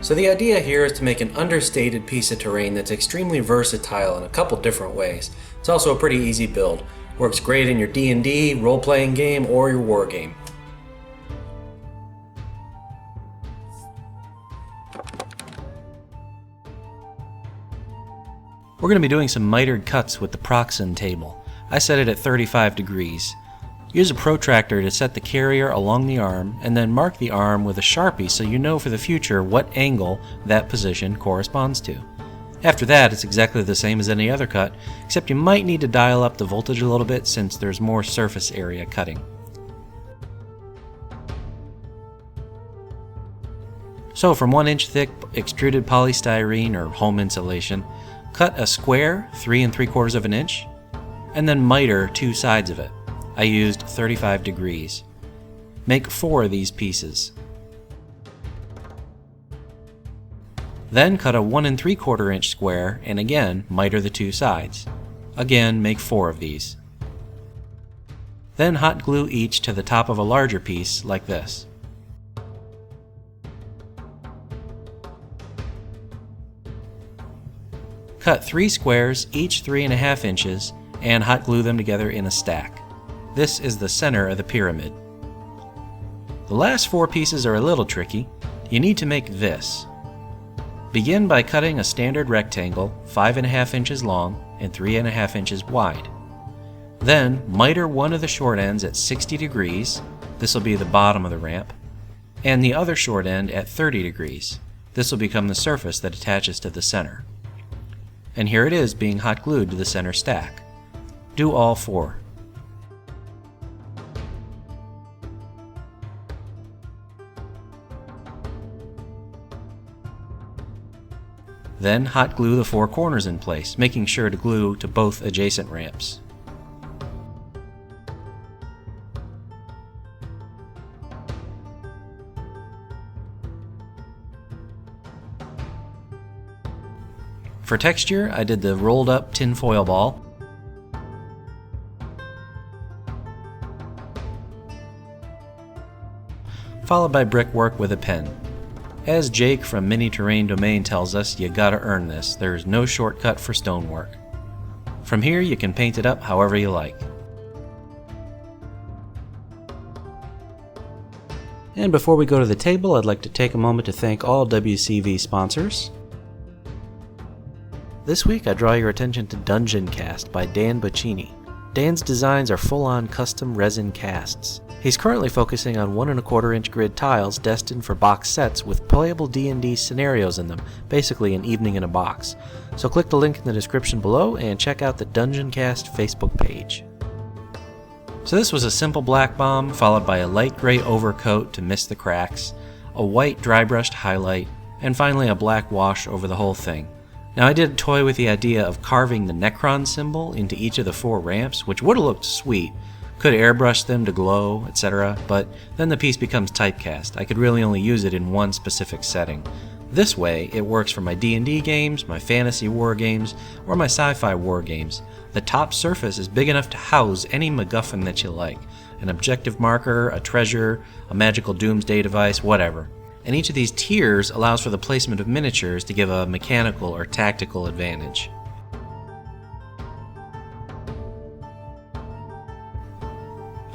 So the idea here is to make an understated piece of terrain that's extremely versatile in a couple different ways. It's also a pretty easy build. Works great in your D&D, role-playing game, or your war game. We're going to be doing some mitered cuts with the Proxen table. I set it at 35 degrees. Use a protractor to set the carrier along the arm, and then mark the arm with a Sharpie so you know for the future what angle that position corresponds to. After that, it's exactly the same as any other cut, except you might need to dial up the voltage a little bit since there's more surface area cutting. So from 1 inch thick extruded polystyrene or home insulation, cut a square 3 3/4 of an inch, and then miter 2 sides of it. I used 35 degrees. Make 4 of these pieces. Then cut a 1 3/4 inch square and again miter the 2 sides. Again make 4 of these. Then hot glue each to the top of a larger piece like this. Cut 3 squares, each 3 1/2 inches, and hot glue them together in a stack. This is the center of the pyramid. The last 4 pieces are a little tricky. You need to make this. Begin by cutting a standard rectangle 5 1/2 inches long and 3 1/2 inches wide. Then miter one of the short ends at 60 degrees, this will be the bottom of the ramp, and the other short end at 30 degrees. This will become the surface that attaches to the center. And here it is being hot glued to the center stack. Do all 4. Then hot glue the 4 corners in place, making sure to glue to both adjacent ramps. For texture, I did the rolled up tinfoil ball, followed by brickwork with a pen. As Jake from Mini Terrain Domain tells us, you gotta earn this. There's no shortcut for stonework. From here you can paint it up however you like. And before we go to the table, I'd like to take a moment to thank all WCV sponsors. This week I draw your attention to Dungeon Cast by Dan Boccini. Dan's designs are full-on custom resin casts. He's currently focusing on 1 1/4 inch grid tiles destined for box sets with playable D&D scenarios in them, basically an evening in a box. So click the link in the description below and check out the Dungeon Cast Facebook page. So this was a simple black bomb followed by a light gray overcoat to miss the cracks, a white dry brushed highlight, and finally a black wash over the whole thing. Now I did toy with the idea of carving the Necron symbol into each of the 4 ramps, which would have looked sweet. Could airbrush them to glow, etc., but then the piece becomes typecast. I could really only use it in one specific setting. This way, it works for my D&D games, my fantasy war games, or my sci-fi war games. The top surface is big enough to house any MacGuffin that you like. An objective marker, a treasure, a magical doomsday device, whatever. And each of these tiers allows for the placement of miniatures to give a mechanical or tactical advantage.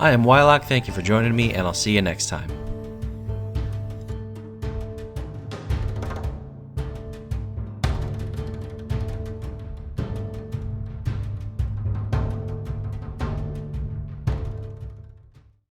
I am Wyloch, thank you for joining me, and I'll see you next time.